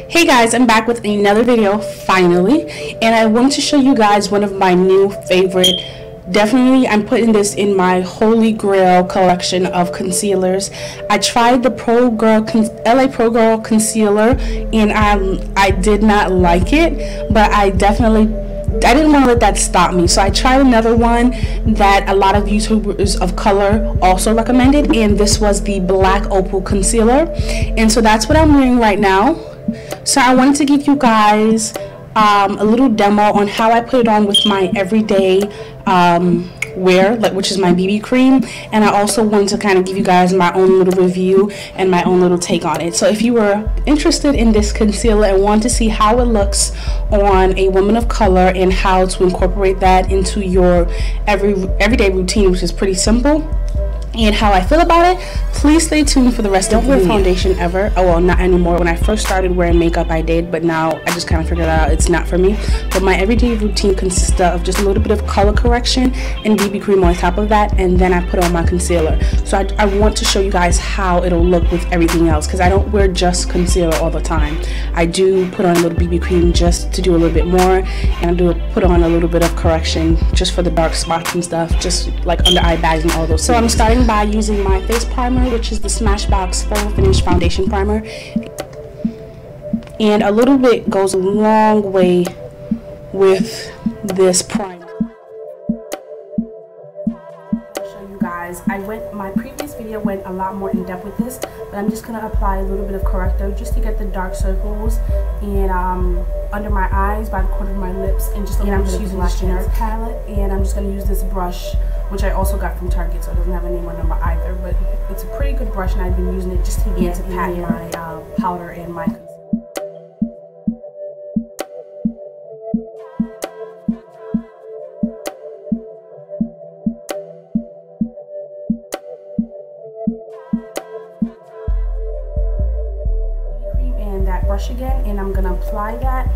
Hey guys, I'm back with another video finally, and I want to show you guys one of my new favorite, definitely I'm putting this in my holy grail collection of concealers. I tried the LA Pro Girl concealer and I did not like it, but I didn't want to let that stop me, so I tried another one that a lot of YouTubers of color also recommended, and this was the Black Opal concealer, and so that's what I'm wearing right now. So I wanted to give you guys a little demo on how I put it on with my everyday wear, which is my BB cream, and I also wanted to kind of give you guys my own little review and my own little take on it. So if you were interested in this concealer and want to see how it looks on a woman of color and how to incorporate that into your everyday routine, which is pretty simple, and how I feel about it, please stay tuned for the rest of the video. Don't wear foundation ever. Oh well, not anymore. When I first started wearing makeup I did, but now I just kind of figured out it's not for me. But my everyday routine consists of just a little bit of color correction and BB cream on top of that, and then I put on my concealer. So I want to show you guys how it'll look with everything else, because I don't wear just concealer all the time. I do put on a little BB cream just to do a little bit more, and I do put on a little bit of correction just for the dark spots and stuff, just like under eye bags and all those things. So I'm starting by using my face primer, which is the Smashbox Full Finish Foundation Primer, and a little bit goes a long way with this primer. I'll show you guys. My previous video went a lot more in depth with this, but I'm just gonna apply a little bit of corrector just to get the dark circles and under my eyes, by the corner of my lips, and just I'm just using this generic palette, and I'm just gonna use this brush, which I also got from Target, so it doesn't have a name or number either, but it's a pretty good brush, and I've been using it just to get to pat my powder and my concealer. And that brush again, and I'm gonna apply that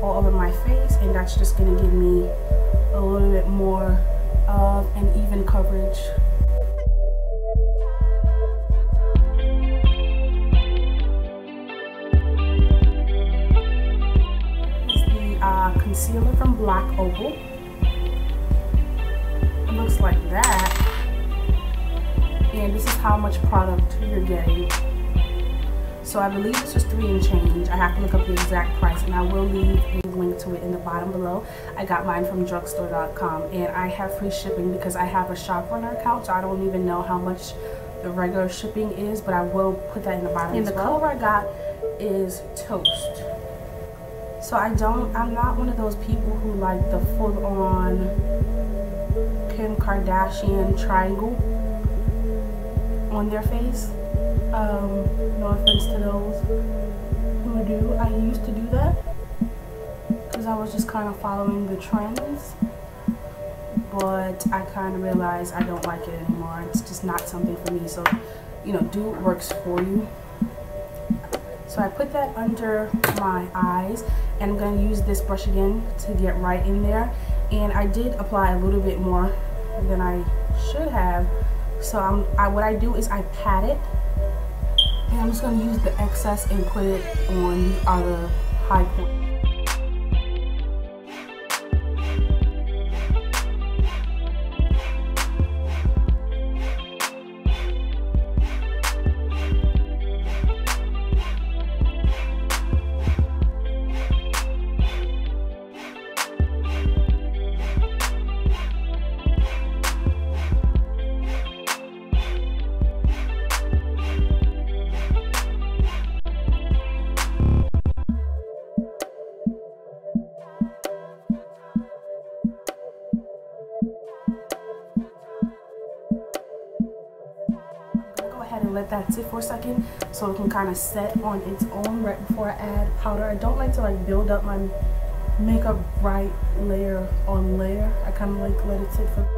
all over my face, and that's just gonna give me a little bit more of an even coverage. This is the concealer from Black Opal. It looks like that, and this is how much product you're getting. So I believe this was $3 and change. I have to look up the exact price, and I will leave a link to it in the bottom below. I got mine from drugstore.com, and I have free shipping because I have a shop runner account, so I don't even know how much the regular shipping is, but I will put that in the bottom. And the color I got is Toast. So I'm not one of those people who like the full-on Kim Kardashian triangle on their face. No offense to those who do. I used to do that because I was just kind of following the trends, but I kind of realized I don't like it anymore. It's just not something for me. So, you know, do what works for you. So I put that under my eyes, and I'm going to use this brush again to get right in there. And I did apply a little bit more than I should have. So what I do is I pat it, and I'm just going to use the excess and put it on the other high point. And let that sit for a second so it can kind of set on its own right before I add powder. I don't like to like build up my makeup right layer on layer. I kind of like let it sit for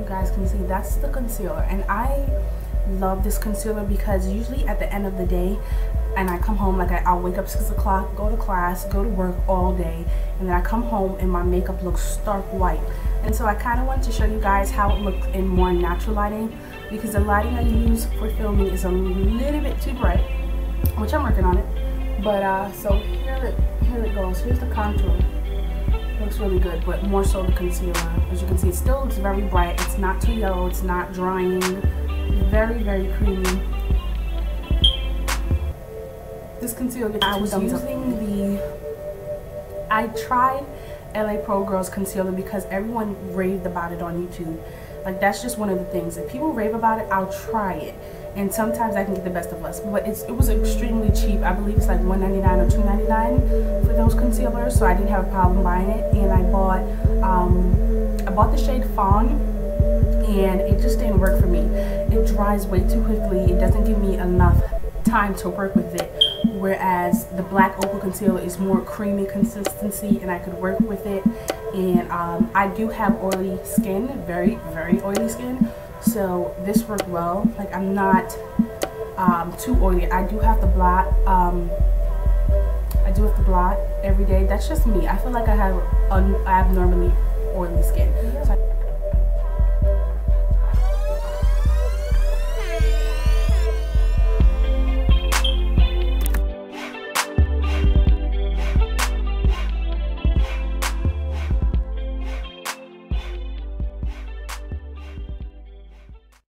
guys can see, that's the concealer. And I love this concealer because usually at the end of the day, and I come home, like I'll wake up 6 o'clock, go to class, go to work all day, and then I come home and my makeup looks stark white. And so I kind of wanted to show you guys how it looked in more natural lighting, because the lighting I use for filming is a little bit too bright, which I'm working on it. But so here it goes. Here's the contour. Looks really good, but more so the concealer. As you can see, it still looks very bright. It's not too yellow. It's not drying. Very, very creamy. This concealer, I tried LA Pro Girls concealer because everyone raved about it on YouTube. Like, that's just one of the things. If people rave about it, I'll try it. And sometimes I can get the best of us. But it was extremely cheap. I believe it's like $1.99 or $2.99 for those concealers. So I didn't have a problem buying it. And I bought the shade Fawn. And it just didn't work for me. It dries way too quickly. It doesn't give me enough time to work with it. Whereas the black Opal concealer is more creamy consistency and I could work with it. And I do have oily skin, very, very oily skin. So this worked well. Like, I'm not too oily. I do have to blot. I do have to blot every day. That's just me. I feel like I have abnormally oily skin. So